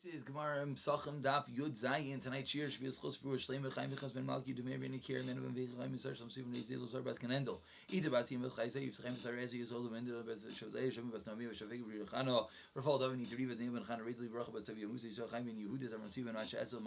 This is Gemara Pesachim Daf Yud Zayin. Tonight's shir should be as close for Shleim V'Chaim V'Chas Ben Malki Dumeir Ben Nikir Men Ben V'Chaim V'Sar Shem Sivim Neizil Zar Bas Kanendel. Ida Basim V'Chaisa Yivschaim V'Sar Ezi Yisol V'Mendel Bas Shavlei Shem Bas Nami V'Shaveg V'Richano Rafal Davin Yitariva Dneim Ben Chana Rizli V'Racha Bas Tav Yamusa Yisrael Chaim Ben Yehuda Zar Mansiv Ben Asha Esel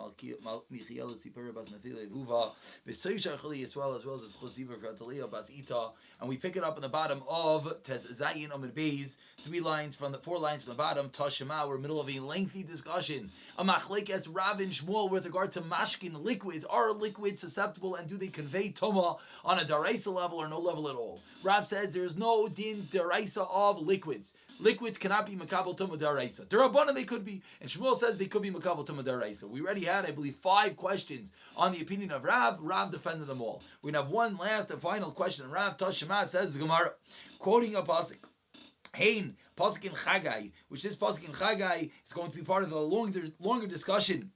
Michiel Sipura Bas Nathila Vuva V'Soyshar Chali as well as Chosiva Kratalia Bas Ita. And we pick it up in the bottom of Tes Zayin Amid Beis, 4 lines from the bottom. Tashema, we're in the middle of a lengthy discussion. A machlekes Rav and Shmuel with regard to mashkin liquids. Are liquids susceptible and do they convey toma on a daraisa level or no level at all? Rav says there is no din daraisa of liquids. Liquids cannot be makabel toma daraisa. Derabbanan they could be, and Shmuel says they could be makabel toma daraisa. We already had, I believe, 5 questions on the opinion of Rav. Rav defended them all. We're going to have one last and final question. Rav Tashema says the Gemara, quoting a pasuk. Hein, pasuk in Chagai, which this pasuk in Chagai is going to be part of the longer discussion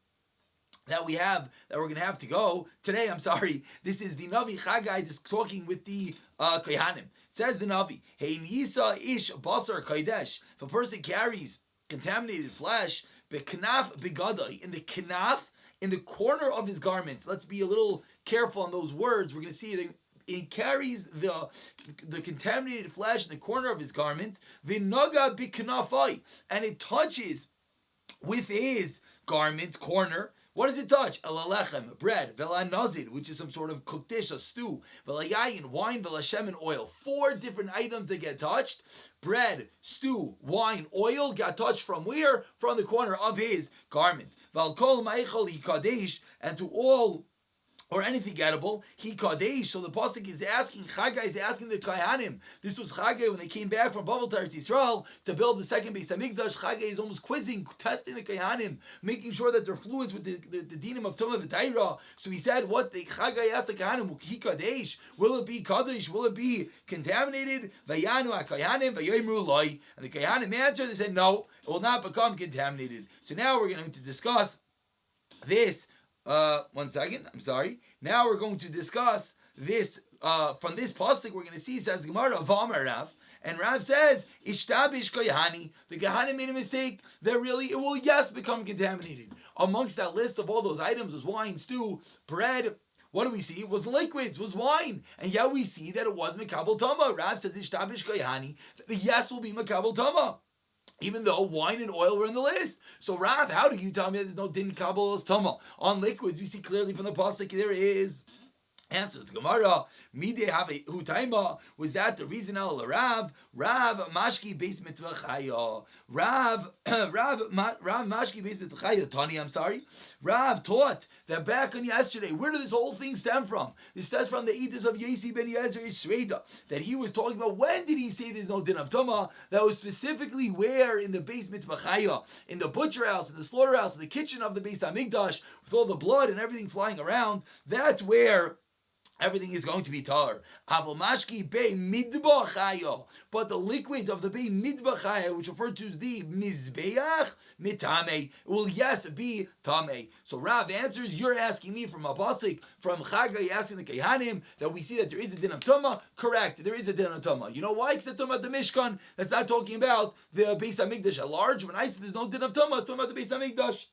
that we have, that we're going to have to go today. This is the Navi Chagai just talking with the Kohanim. Says the Navi, Hein Yisa ish basar kaidesh. If a person carries contaminated flesh, beknaf begadai, in the knaf, in the corner of his garments. Let's be a little careful on those words. We're going to see it. He carries the contaminated flesh in the corner of his garment, v'naga b'knafai, and it touches with his garment corner. What does it touch? Alalechem, bread, velanazid, which is some sort of cooked dish, a stew, velayayin, wine, velashem, oil. 4 different items that get touched. Bread, stew, wine, oil got touched from where? From the corner of his garment. Valkol ma'echol hikadesh, and to all or anything edible, he kadesh. So the pasuk is asking, Chagai is asking the Kohanim. This was Chagai when they came back from Bavel to Eretz Yisrael to build the second Beis Hamikdash. Chagai is almost quizzing, testing the Kohanim, making sure that they're fluent with the dinim of Tumah v'Taira. So he said, what the Chagai asked the Kohanim, he kadesh, will it be kadesh? Will it be contaminated? Vayanu HaKohanim vayomru loi. And the Kohanim answered, they said, no, it will not become contaminated. So now we're going to discuss this. One second. I'm sorry. Now we're going to discuss this from this pasuk. We're going to see, says Gemara of Rav, and Rav says ishtabish koyhani. The Kohanim made a mistake. That really it will become contaminated. Amongst that list of all those items was wine, stew, bread. What do we see? It was liquids, was wine, and yet we see that it was makabel tama. Rav says ishtabish koyhani. The will be makabel tama, even though wine and oil were in the list. So Rav, how do you tell me there's no din kabbalah tama? On liquids, we see clearly from the pasuk there is. Answer the Gemara, Mide have hutaima, was that the reason al Rav mashki beis mitzvah chaya. Rav mashki beis mitzvah chaya. Tani, I'm sorry. Rav taught that back on yesterday. Where did this whole thing stem from? This stems from the edicts of Yesi ben Yezer Yisreda, that he was talking about. When did he say there's no din of tama? That was specifically where in the beis mitzvah chaya, in the butcher house, in the slaughterhouse, in the kitchen of the Beis Hamikdash, with all the blood and everything flying around. That's where everything is going to be tar. Avomashki be midba chaya, but the liquids of the be midba chaya, which referred to as the mizbeach mitame, will be tame. So Rav answers, you're asking me from a pasuk from Chagai, asking the Kohanim that we see that there is a din of tama. Correct, there is a din of tama. You know why? Because it's talking about the Mishkan. That's not talking about the Beis Hamikdash at large. When I say there's no din of tama, it's talking about the Beis Hamikdash.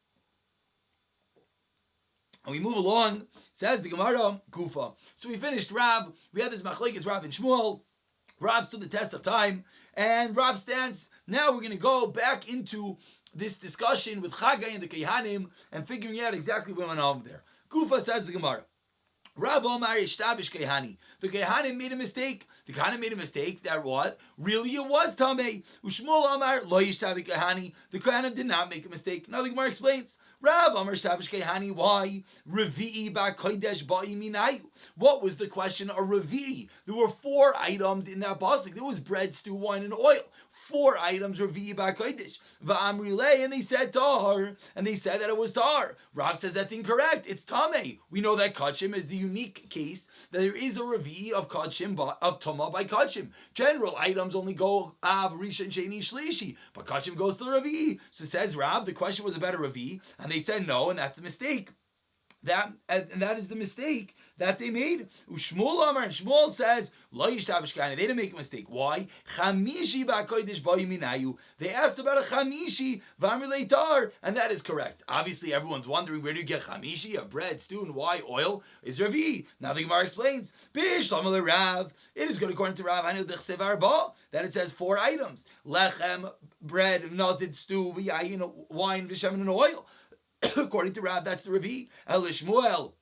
And we move along, says the Gemara, Kufa. So we finished Rav. We had this machlekes Rav and Shmuel. Rav stood the test of time, and Rav stands. Now we're going to go back into this discussion with Chagai and the Kohanim and figuring out exactly what went on there. Kufa, says the Gemara, Rav Omar ishtabish Kohanim. The Kohanim made a mistake. The Kohanim made a mistake that what? Really it was Tameh. Ushmuel Omar lo yishtabish Kohani. The Kohanim did not make a mistake. Now the Gemara explains. Rav Amar Shtabish Kohani, why? Revi'i ba kodesh ba'i minayu. What was the question of Revi'i? There were 4 items in that pasuk. There was bread, stew, wine, and oil. 4 items, Revi'i ba kodesh. Va'amrilei, and they said tar, and they said that it was tar. Rav says that's incorrect. It's tameh. We know that kachim is the unique case that there is a Revi'i of kachim, of tama by kachim. General items only go av, rishon, sheni, shlishi, but kachim goes to the Revi'i. So says Rav, the question was about a Revi'i, and they said no, and that's the mistake. That is the mistake that they made. Ushmuel Amar, and Shmuel says, Lo yishtabish kahana. They didn't make a mistake. Why? Chamishi ba'kodesh ba'yiminayu. They asked about a chamishi v'amr leitar, and that is correct. Obviously, everyone's wondering, where do you get chamishi of bread, stew, and why oil is revi? Now the Gemara explains, Bish Lamal Rav. It is good according to Rav that it says 4 items: lechem, bread, nazid, stew, v'yayin, wine, v'shemen, and oil. According to Rav, that's the revi. El Shmuel.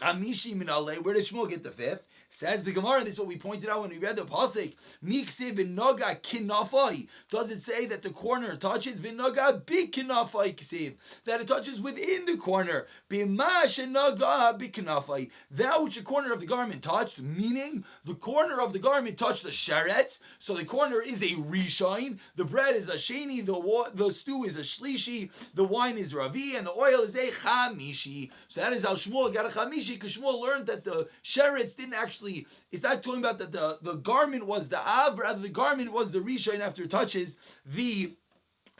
Chamishi minale. Where does Shmuel get the 5th? Says the Gemara, and this is what we pointed out when we read the pasuk. Miksiv v'noga kinafai. Does it say that the corner touches v'noga bikinafai ksiv? That it touches within the corner. B'ma shenaga bikinafai. That which the corner of the garment touched, meaning the corner of the garment touched the sheretz. So the corner is a rishon. The bread is a sheni. The stew is a shlishi. The wine is ravi, and the oil is a chamishi. So that is how Shmuel got a chamishi, because Shmuel learned that the sheretz didn't actually. It's not talking about that the garment was the av, rather the garment was the rishon after it touches the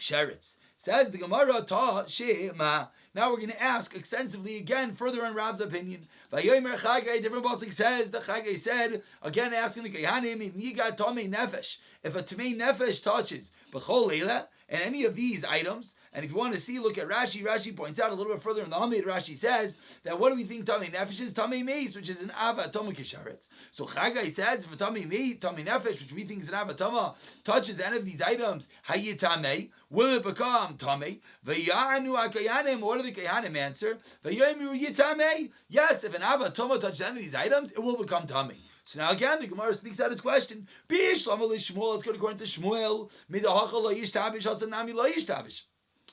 sheretz. Says the Gemara, ta shema. Now we're going to ask extensively again, further on Rav's opinion. Vayomer Chagai, different pasuk says, the Chagai said, again asking the Kohanim, Miga Tomei Nefesh. If a Tomei Nefesh touches B'chol Leila, and any of these items, and if you want to see, look at Rashi. Rashi points out a little bit further in the Amid. Rashi says that what do we think Tamei Nefesh is? Tamei Meis, which is an Ava Tama Kisharetz. So Chagai says, if a Tamei Meis, Tamei Nefesh, which we think is an Ava Tama, touches any of these items, Hayi Tamei, will it become Tamei? V'yanu HaKayanim, what do the Kayanim answer? V'yomiru Yitamei. Yes, if an Ava Tama touches any of these items, it will become Tamei. So now again, the Gemara speaks out its question. Bish Lamal Shmuel. Let's go according to Shmuel. Midahacha lo yishtabish hasanami lo yishtabish.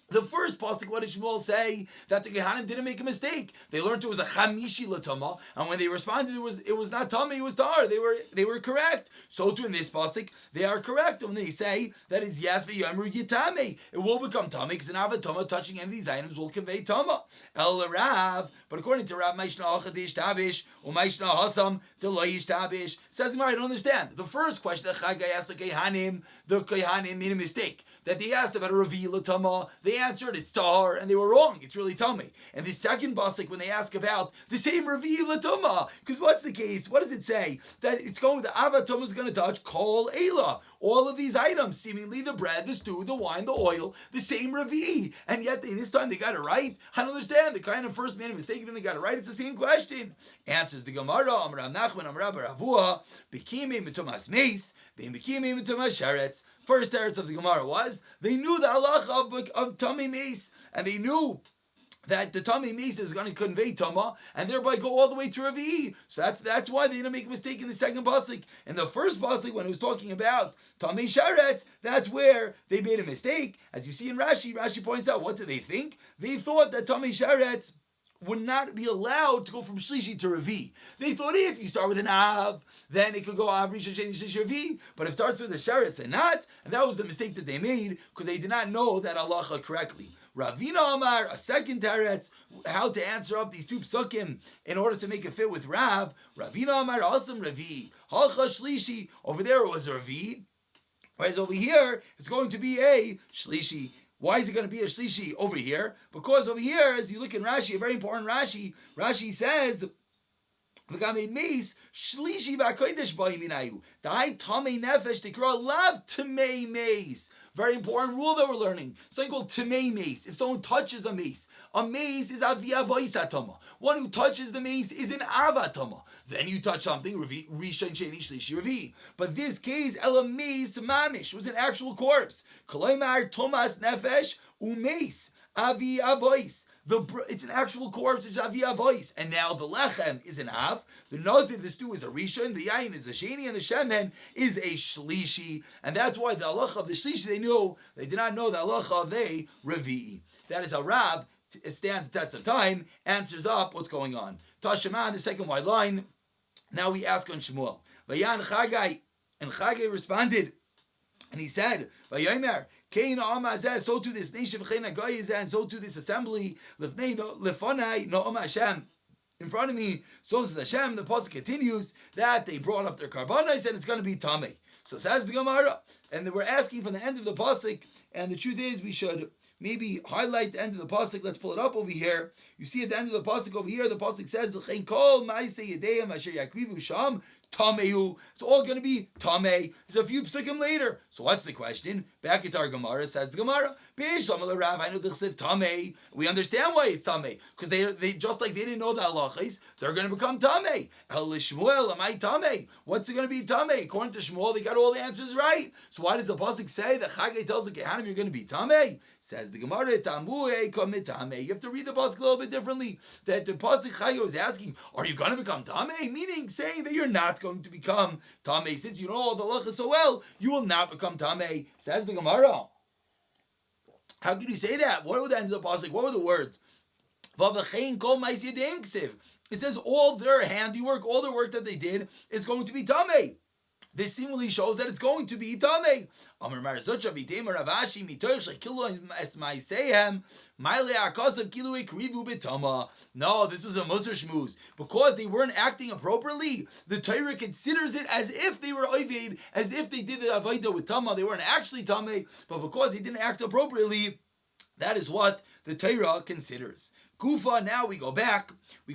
The first pasuk, what did Shmuel say? That the Gehanim didn't make a mistake. They learned it was a chamishi latama, and when they responded, it was not tami, it was tar. They were correct. So too in this pasuk, they are correct when they say that is yes v'yamru yitame. It will become tami because an avatama touching any of these items will convey tama. El Rav, but according to Rav, Maishna Achad Yishtabish or Maishna Hasam Delo Yishtabish. Says I don't understand. The first question that Chagai asked the Kehanim made a mistake. That they asked about a revi latama, they answered it's tahar, and they were wrong. It's really tummy. And the second pasuk, when they ask about the same revi latama, because what's the case? What does it say? That it's going, the avatama is going to touch kol ela, all of these items, seemingly the bread, the stew, the wine, the oil, the same revi, and yet this time they got it right. I don't understand. The kind of first made a mistake, and they got it right. It's the same question. Answers the Gemara. Amrav Nachman, Amrav Ravua, Bekime mitumas meis, Bekime mitumas sheretz. First teretz of the Gemara was they knew the halacha of Tamei Meis, and they knew that the Tamei Meis is going to convey Tama, and thereby go all the way to Ravi. So that's why they didn't make a mistake in the second pasuk. In the first pasuk, when it was talking about Tamei Sheretz, that's where they made a mistake. As you see in Rashi, Rashi points out, what did they think? They thought that Tamei Sheretz would not be allowed to go from Shlishi to Ravi. They thought if you start with an Av, then it could go Av, Rishon, Sheni, Shlishi, Ravi. But if it starts with a Sheretz and not, and that was the mistake that they made, because they did not know that halacha correctly. Ravina Amar, a second teretz, how to answer up these two psukim in order to make it fit with Rav. Ravina Amar, Asam Ravi. Halcha Shlishi, over there it was a Ravi. Whereas over here, it's going to be a Shlishi. Why is it going to be a shlishi over here? Because over here, as you look in Rashi, a very important Rashi, Rashi says, shlishi b'kodesh b'yiminayu. Dai tamei nefesh tikra lav tamei meis. Very important rule that we're learning. Something called tamei meis. If someone touches a meis is avia voisatama. One who touches the meis is an avatama. Then you touch something, rishon sheni shlishi revi. But this case, ela meis mamish, was an actual corpse. Koloimar tomas nefesh umeis avi avois. It's an actual corpse, it's avi avois. And now the lechem is an av, the nazir, the stew is a rishon, the yayin is a sheni, and the shemen is a shlishi. And that's why the halacha of the shlishi they did not know the halacha of the revi. That is how Rav stands the test of time, answers up what's going on. Tashema, the second white line. Now we ask on Shmuel. Vayan Chagai, and Chagai responded, and he said, Vayomer, Kain Amazeh, so to this nation, and so to this assembly, Lefanai Noam Hashem. In front of me, so says Hashem. The pasuk continues that they brought up their karbanos, and it's going to be tamei. So says the Gemara, and we're asking from the end of the pasuk. And the truth is, we should maybe highlight the end of the pasuk. Let's pull it up over here. You see at the end of the pasuk over here, the pasuk says, "V'chein kol ma'aseh yedeim asher yakrivu sham Tamehu." It's all going to be Tameh. There's a few psukim later. So what's the question? Back at our Gemara, says the Gemara, Tameh. We understand why it's Tameh. Because they just like they didn't know the halachas, they're going to become Tameh. Shmuel, am I Tameh? What's it going to be Tameh? According to Shmuel, they got all the answers right. So why does the pasuk say that Chagai tells the Kehanim you're going to be Tameh? Says the Gemara, Tameh. You have to read the pasuk a little bit differently. That the pasuk Chagai was asking, are you going to become Tameh? Meaning saying that you're not going to become Tameh. Since you know all the halachas so well, you will not become Tameh. Says the Gemara. How can you say that? What were the end of the pasuk? What were the words? It says all their handiwork, all the work that they did is going to be Tameh. This seemingly shows that it's going to be Tameh. No, this was a Musar Shmuz. Because they weren't acting appropriately, the Torah considers it as if they were Oived, as if they did the Avodah with Tamah. They weren't actually Tameh, but because they didn't act appropriately, that is what the Torah considers. Kufa, now we go back to the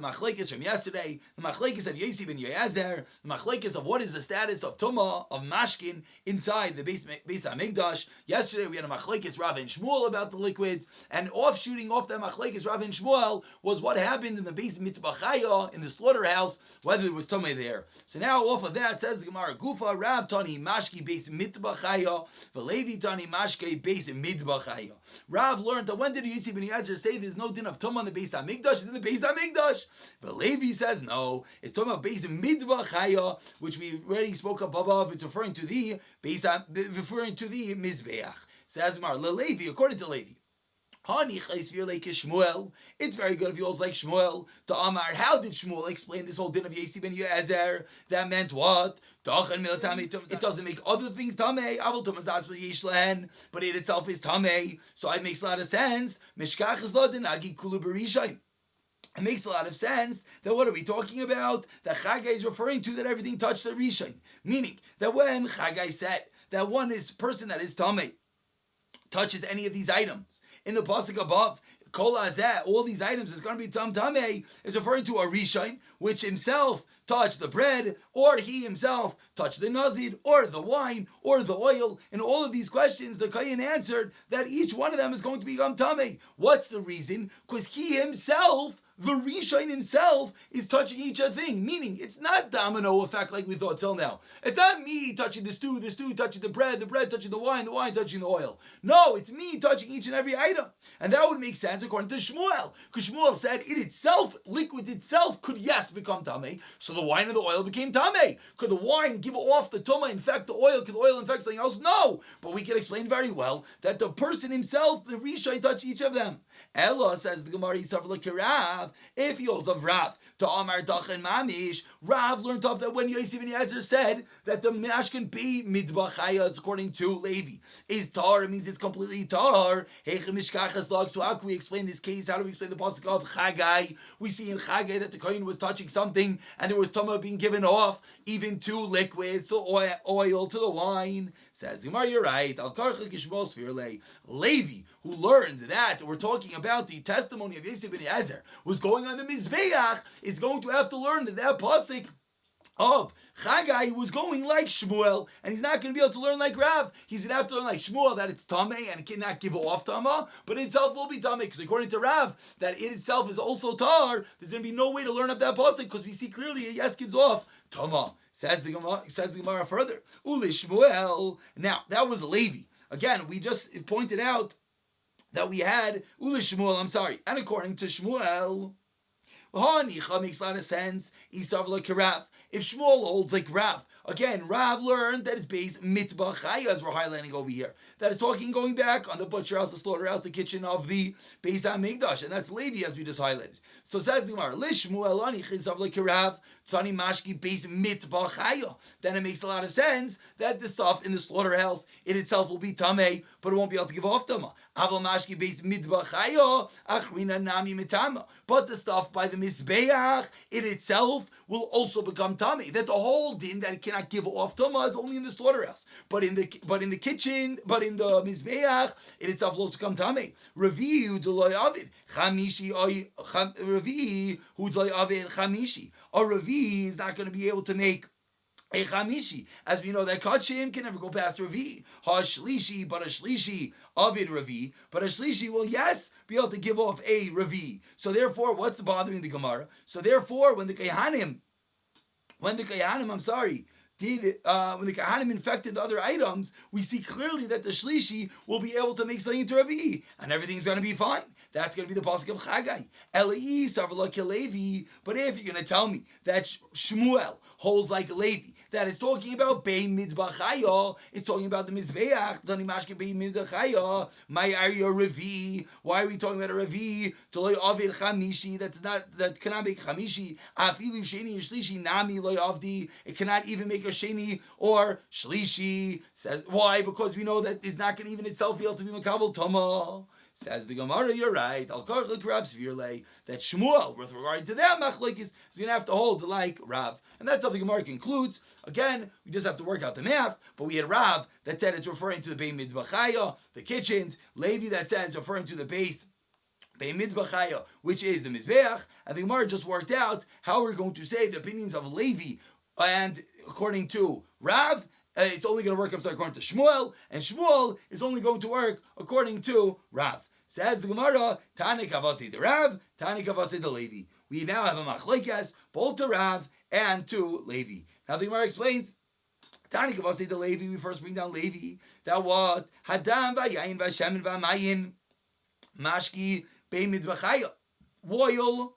machlekes from yesterday, the machlekes of Yosef ben Yoezer, the machlekes of what is the status of Tumah, of Mashkin, inside the Beis HaMikdash. Yesterday we had a machlekes Rav and Shmuel about the liquids, and shooting off that machlekes Rav and Shmuel was what happened in the Beis Mitbachaya, in the slaughterhouse, whether there was Tumah there. So now off of that, says the Gemara, Kufa, Rav Tani Mashki Beis Mitbachaya, Velevi Tani Mashki Beis Mitbachaya. Rav learned that when did Yosef ben Yoezer say there's no din of Tumah on the Beis HaMikdash? It's in the Beis HaMikdash. But Levi says no. It's talking about Beis Midbachaya, which we already spoke above. It's referring to the Mizbeach. Says Mar Levi, according to Levi. It's very good if you also like Shmuel. To Amar, how did Shmuel explain this whole din of Yosef ben Yoezer? That meant what? It doesn't make other things tamei, but it itself is tamei. So it makes a lot of sense. It makes a lot of sense that what are we talking about? That Chagai is referring to that everything touched the Rishon. Meaning that when Chagai said that person that is tamei touches any of these items, in the pasuk above, Kol Hazeh, all these items is going to be tamei, is referring to a Rishon, which himself touched the bread, or he himself touched the nazir, or the wine, or the oil. In all of these questions, the Kayin answered that each one of them is going to become tamei. What's the reason? Because he himself, the Rishon himself, is touching each other thing. Meaning, it's not domino effect like we thought till now. It's not me touching the stew touching the bread touching the wine touching the oil. No, it's me touching each and every item. And that would make sense according to Shmuel. Because Shmuel said it itself, liquid itself, could yes become tamei. So the wine and the oil became tamei. Could the wine give off the tumah, infect the oil? Could the oil infect something else? No. But we can explain very well that the person himself, the Rishon, touched each of them. Ella, says the Gemara, Rav, if he holds of Rav, to Amar Dachen Mamish, Rav learned up that when Yosef ben Yoezer said that the mashkin be midbachayas, according to Levi, is tar, it means it's completely tar. So how can we explain this case? How do we explain the pasuk of Chagai? We see in Chagai that the kohen was touching something and there was tumah being given off, even to liquids, to oil, to the wine. Says Gemara, you're right. Levi, who learns that we're talking about the testimony of Yosef ben Yoezer, was going on the Mizbeach, is going to have to learn that pasuk of Chagai was going like Shmuel, and he's not going to be able to learn like Rav. He's going to have to learn like Shmuel that it's tamei and it cannot give off tamah, but it itself will be tamei, because according to Rav, that it itself is also tar. There's going to be no way to learn up that pasuk because we see clearly it yes gives off tamah. Says the Gemara further. Uli Shmuel. Now that was Levi. Again, we just pointed out that we had Uli Shmuel. And according to Shmuel, makes a lot of sense. Isav like Rav. If Shmuel holds like Rav, again, Rav learned that it's based mitbachaya, as we're highlighting over here. That is talking going back on the butcher house, the slaughterhouse, the kitchen of the Beis HaMikdash, and that's Levi, as we just highlighted. So says the Gemara, Lishmuel ani chisav like Rav, tani mashki based mitbachaya. Then it makes a lot of sense that the stuff in the slaughterhouse in itself will be tamei, but it won't be able to give off tamah. Aval mashki based mitbachaya, achrina nami mitama. But the stuff by the mizbeach in itself will also become tummy. That the whole din that it cannot give off tumah is only in the slaughterhouse, but in the kitchen, but in the mizbeach, it itself will become tummy. Ravi hu d'loy avid chamishi Ravi hu d'loy avid chamishi. A Ravi is not going to be able to make a chamishi, as we know that kachim can never go past Ravi. Ha-shlishi, but a shlishi avid Ravi, but a shlishi will, yes, be able to give off a Ravi. So therefore, what's bothering the Gemara? So therefore, when the Kahanim, when the Kahanim infected the other items, we see clearly that the shlishi will be able to make something into Ravi, and everything's going to be fine. That's going to be the pasuk of Chagai. Elai Sarvala Levi. But if you're going to tell me that Shmuel holds like Levi, that is talking about Bei Midbachaya, it's talking about the Mizbeach, Dani Mashke Bei Midbachaya, my area Ravi. Why are we talking about a Ravi? Toloi Avid Chamishi, that cannot make Chamishi. Afilu Sheni Shlishi Nami Loi Avdi. It cannot even make a Sheni or Shlishi. Says why? Because we know that it's not going to even itself be able to be Makabel Tama. Says the Gemara, you're right. Al Karchlik Rav Svirle, that Shmuel, with regard to that Machlokes, is going to have to hold like Rav. And that's how the Gemara concludes. Again, we just have to work out the math, but we had Rav that said it's referring to the Bei Midbachaya, the kitchens, Levi that said it's referring to the base Bei Midbachaya, which is the Mizbeach, and the Gemara just worked out how we're going to say the opinions of Levi, and according to Rav, it's only going to work according to Shmuel, and Shmuel is only going to work according to Rav. Says the Gemara, Tani Kavasi the Rav, Tani Kavasi the Levi. We now have a machlekes both to Rav and to Levi. Now the Gemara explains, Tani Kavasi the Levi, we first bring down Levi, that what? Hadam v'yayin v'shemen v'amayin, mashki beimid v'chaya. Oil,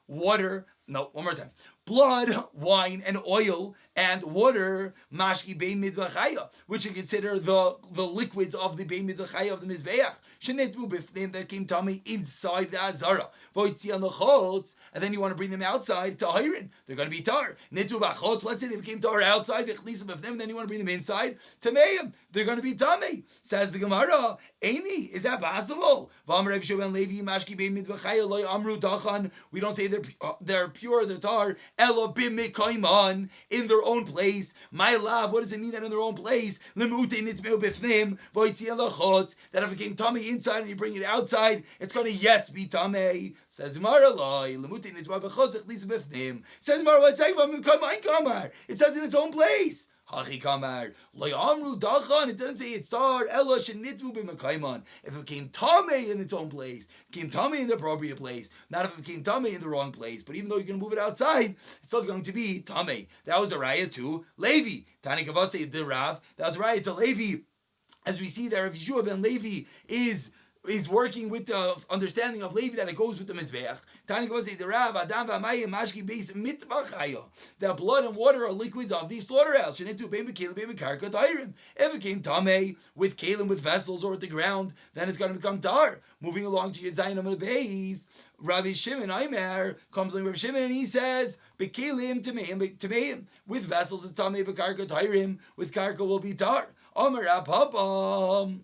water, no, one more time. Blood, wine, and oil, and water, mashki bei midvachaya, which you consider the liquids of the bei midvachaya of the mizbeach. Shenetmu b'fnim, that came tummy inside the azara. Voitzi on the chotz, and then you want to bring them outside to hirin. They're going to be tar. Netu b'chotz, let's say they became tar outside, v'chnisam b'fnim, and then you want to bring them inside to meim. They're going to be tummy. Says the Gemara, Eini, is that possible? V'amar Rav Shimon Levi, mashki bei midvachaya, loy amru dachan. We don't say they're pure, they're tar. Elo b'mikaiman, in their own place. My love, what does it mean that in their own place? Lemute nitmeu b'fnim, voitzi on the chotz, that if it came tummy inside and you bring it outside, it's going to, yes, be tummy. Says Gemara, loy, lemute nitmeu b'chotz, v'chnis b'fnim. Says Gemara, what's saying about mikaiman kamar? It says in its own place. Hachi kamar loy amru dachan. It doesn't say it's tar. Ella shenitmu b'makaiman. If it came tamei in its own place, it came tamei in the appropriate place. Not if it came tamei in the wrong place. But even though you're going to move it outside, it's still going to be tamei. That was the raya to Levi. Tani Kavase the Rav. That was the raya to Levi. As we see there, Rav Yeshua ben Levi is working with the understanding of Levi that it goes with the Mizbeach. Tani Kavase the Rav, Adam v'amayim mashki beis mitbachaya. That blood and water are liquids of the slaughterhouse. Shenetu bein b'kelim bein b'karka ta'irim. If it came tamei with kelim, with vessels, or at the ground, then it's going to become tar. Moving along to Yedzayin Amud Beis, Rabbi Shimon Aimer comes along with Rabbi Shimon and he says, "Bekelim tameim with vessels it's tamei b'karka ta'irim. With karka will be tar." Amar Rabba.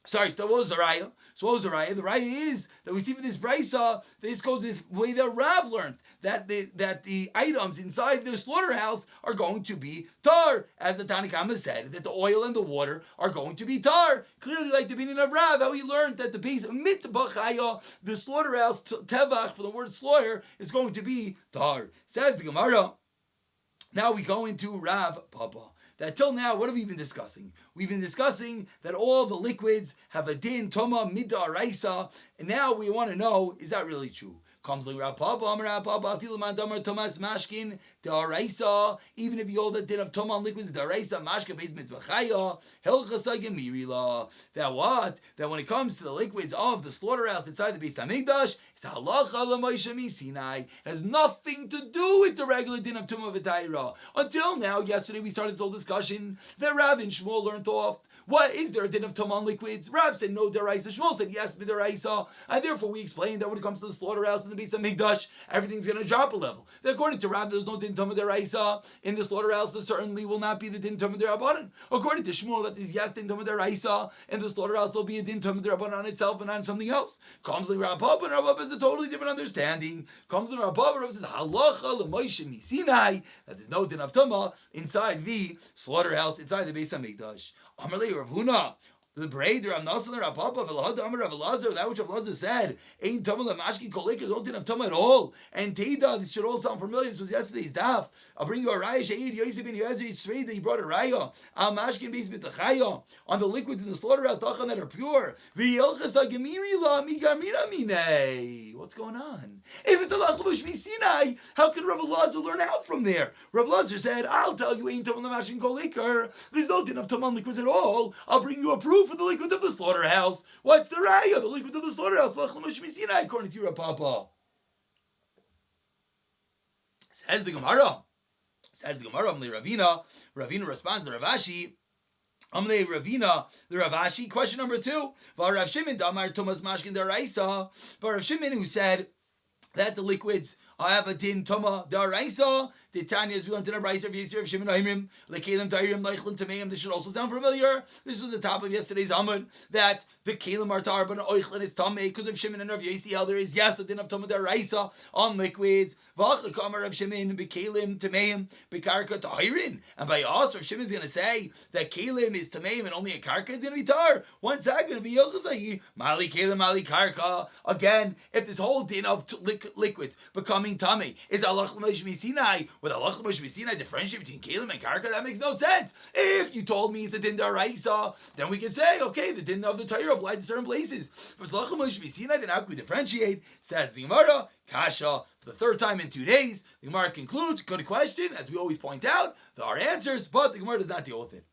Sorry, so what was the raya? So what was the raya? The raya is that we see with this brisa, this goes the way that Rav learned, that the items inside the slaughterhouse are going to be tar. As the Tanakhama said, that the oil and the water are going to be tar. Clearly like the meaning of Rav, how he learned that the base mitbachaya, the slaughterhouse, tevach, for the word slaughter, is going to be tar. Says the Gemara. Now we go into Rav Papa. That till now, what have we been discussing? We've been discussing that all the liquids have a din, toma, midda, raisa, and now we want to know, is that really true? Comes like Rav Papa, Amar Rav Papa, Filaman Damar Tomas Mashkin, Daraisa, even if you hold the din of Toma liquids, Daraisa, Mashka, Base Mitzvachaya, Helchasai Gemirila. That what? That when it comes to the liquids of the slaughterhouse inside the Beis Hamikdash, it's Halacha L'Moshe Sinai. It has nothing to do with the regular din of Tumah V'Taira. Until now, yesterday we started this whole discussion that Rav and Shmuel learned off What is there a din of Tama on liquids? Rav said no deraisa. Shmuel said yes deraisa. And therefore we explained that when it comes to the slaughterhouse and the Beis Hamikdash, everything's going to drop a level. That according to Rav, there's no din Tama deraisa in the slaughterhouse. There certainly will not be the din Tama derabanan. According to Shmuel, that is yes din Tama deraisa in the slaughterhouse. There'll be a din Tama derabanan on itself and on something else. Comes the Rav Papa, and Rav Papa is a totally different understanding. Comes the Rav Papa, Rav says halacha l'Moshe misinai. That is no din of Tama inside the slaughterhouse, inside the Beis Hamikdash. Amarle Rav Huna, the braid, Rav Nasan, Rav Papa, Velahad Amar Rav Elazar, that which Rav Elazar said, ain't Tama l'mashkin koleka, don't din of Tama at all. And Teida, this should all sound familiar. This was yesterday's daf. I'll bring you a raya. She'id Yosef ben Yezer Yisrael. He brought a raya. Al mashkin beis b'tachaya on the liquids in the slaughterhouse tachan that are pure. V'yelchas hagemiri la migamira minei. What's going on? If it's a lachlush misinai, how could Rav Elazar learn out from there? Rav Elazar said, "I'll tell you ain't Tama l'mashkin koleka. There's no din of Tama on liquids at all. I'll bring you a proof for the liquids of the slaughterhouse. What's the raya? The liquids of the slaughterhouse. Lachlush misinai, according to your Papa." Says the Gemara. Amle Ravina responds to Ravashi. Amle Ravina, the Ravashi. Question number 2. Rav Shimon Damar Thomas Mashkin Daraisa. But Rav Shimon, who said that the liquids have a din Toma Daraisa. The Tanya, as we learned in the Brayser of Yisrael of Shimon Aimrim, Lekelim Tairim Leichlin Tameim. This should also sound familiar. This was the top of yesterday's Amud, that the Kelim are Tar, but Oichlin is Tamei, because of Shimon and Rav Yisrael, there is yes a din of Toma Daraisa on liquids. V'achlekamar of Shimon Bekelim Tameim Bekarka Tahirin. And by us, Rav Shimon is going to say that Kelim is Tameim and only a Karka is going to be Tar. When's that going to be Yochazai? Mali Kelim Mali Karka. Again, if this whole din of liquids becoming Tamei is Allah Sinai, with Allah Sinai differentiate between Kelim and Karka, that makes no sense. If you told me it's a din daraisa, then we can say, okay, the din of the Torah applies to certain places. But Allah Sinai, then how can we differentiate? Says the Gemara, Kasha, for the third time in 2 days. The Gemara concludes, good question, as we always point out, there are answers, but the Gemara does not deal with it.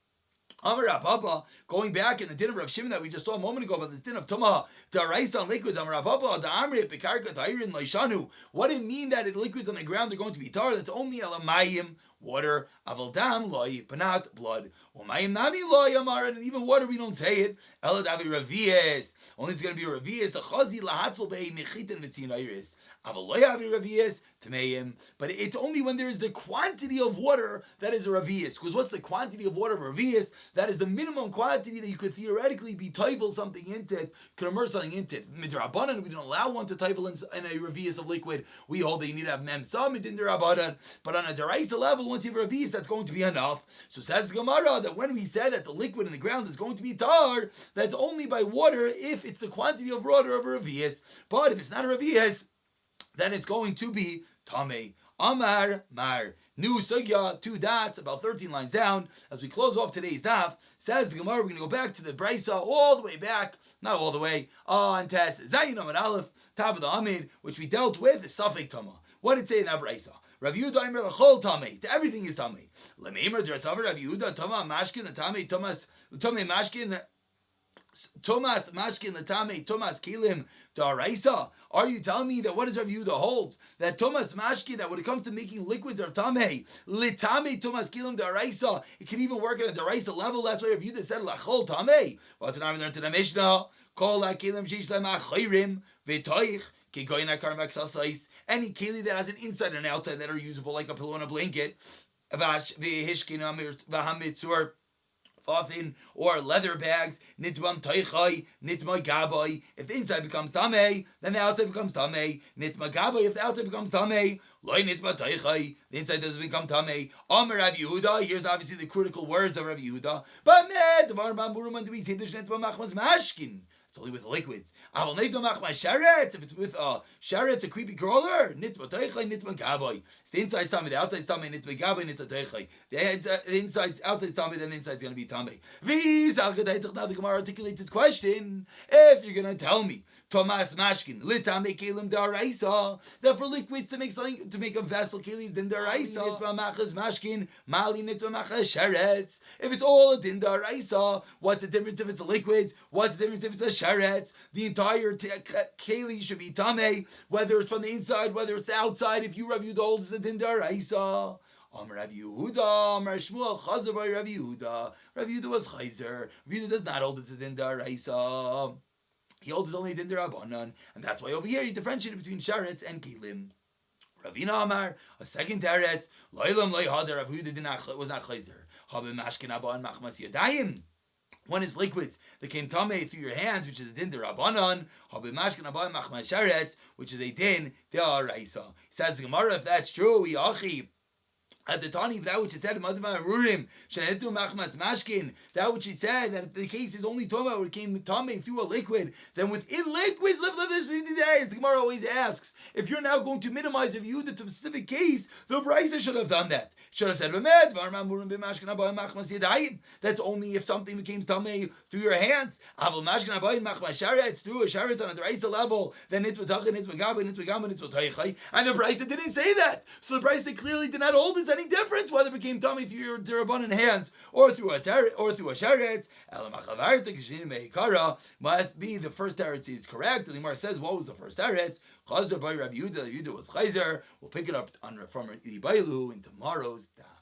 Amar Papa, going back in the din of Rav Shimon that we just saw a moment ago about this din of Tuma Daraisa on liquids. Amar Papa, Da'amrit Bekarka Ta'irin Laishanu. What did it mean that the liquids on the ground are going to be tar? That's only Elamayim, water, Avaldam loy, but not blood. Umayim nami loy amar, and even water we don't say it. Eladavi Ravias. Only it's going to be Ravias. The Chazi Lahatzol Bei Mechitin Vitzinairis. Avaloyavi Ravias Tameim. But it's only when there is the quantity of water that is a Ravias. Because what's the quantity of water of Ravias? That is the minimum quantity that you could theoretically be taivel something into it, could immerse something into it. Midrabanan, we don't allow one to taivel in a Ravias of liquid. We hold that you need to have Mem Samid in Derabanan. But on a Deraisa level, once you have Ravias, that's going to be enough. So says the Gemara that when we said that the liquid in the ground is going to be tar, that's only by water if it's the quantity of water of a Ravias. But if it's not a Ravias, then it's going to be Tamei. Amar Mar. New Sugya, 2 dots, about 13 lines down. As we close off today's daf, says the Gemara, we're going to go back to the Brisa, all the way back, not all the way, on Tess Zayin Amid Aleph, top of the Amid, which we dealt with, Safek Tama. What did it say in that Brisa? Rav Yehuda Imer L'chol Tamei. Everything is Tamei. L'meimer D'Rasavar Rav Yehuda Tama Mashkin Tamei Thomas Mashkin Thomas Mashkin Latame Thomas Kelim Daraisa. Are you telling me that what does Rav Yehuda hold? That Thomas Mashkin, that when it comes to making liquids are Tamei, Litame Thomas Kelim Daraisa, it can even work at a Daraisa level. That's why Rav Yehuda said Lachol Tamei. What's an learned to the Mishnah? Kol HaKelim Sheish Lem HaChoyrim V'toich Kegoyin HaKar V'Ksasais. Any keli that has an inside and an outside that are usable like a pillow and a blanket. Vash V'Hishkin V'Hamitzur Fafin or leather bags, nitbam taichai, nitma gabai. If the inside becomes tamei, then the outside becomes tamei. Nitma gabai. If the outside becomes tamei, loy nitma taichai. The inside doesn't become tamei. Amar Rav Yehuda. Here's obviously the critical words of Rav Yehuda. But devar bamburuman do we say this nitma machmas mashkin? It's only with liquids. If it's with sheretz, a creepy crawler, nitma teichai, nitma gabai. If the inside's tamei, the outside's tamei, nitma gabai, nitma teichai. The inside's outside's tamei, then the inside's going to be tamei. Now the Gemara articulates its question. If you're going to tell me Thomas Mashkin, litame kelim daraisa, that for liquids to make something, to make a vessel kelis din daraisa, nitma machas mashkin, mali nitma machas sheretz. If it's all a din daraisa, what's the difference if it's a liquids? What's the difference if it's a sheretz? The entire keli should be tamei, whether it's from the inside, whether it's the outside. If you Rav Yehuda holds the din daraisa. Rabbi Yehuda, Amar Shmuel, Chazer by Rabbi Yehuda. Rabbi Yehuda was Chayzer. Rabbi Yehuda does not hold it to Din Daraisa. He holds it only Din Darabanan, and that's why over here he differentiated between Sharetz and Kelim. Ravina Amar, a second teretz, Loilam Loi Hader, Rav Yehuda was not Chayzer. Habim Mashkin Abba and Machmas Yadayim. One is liquids that came tamei through your hands, which is a din derabanan. Habim Mashkin Abba and Machmas Sharetz, which is a din de'araisa. He says the Gemara, if that's true, Yachi. At the Tani, that which he said, Rurim, Shanetu Machmas Mashkin, that which he said, that the case is only talking about when it came tamei through a liquid, then within liquids, live this 50 days. The Gemara always asks, if you're now going to minimize your view to a specific case, the Brisa should have done that. Should have said, that's only if something became tamei through your hands. Through a sharetz on a Brisa level, then it's v'tachin, it's v'gabin, it's v'gamin, it's v'taychai. And the Brisa didn't say that. So the Brisa clearly did not hold this any difference whether it became tummy through your derabanan hands or through a sharetz. Must be the first teretz is correct. The Gemara says, what was the first teretz? Chazar by Rabbi Yehuda. Yehuda was chayzer. We'll pick it up from Ibailu in tomorrow's daf.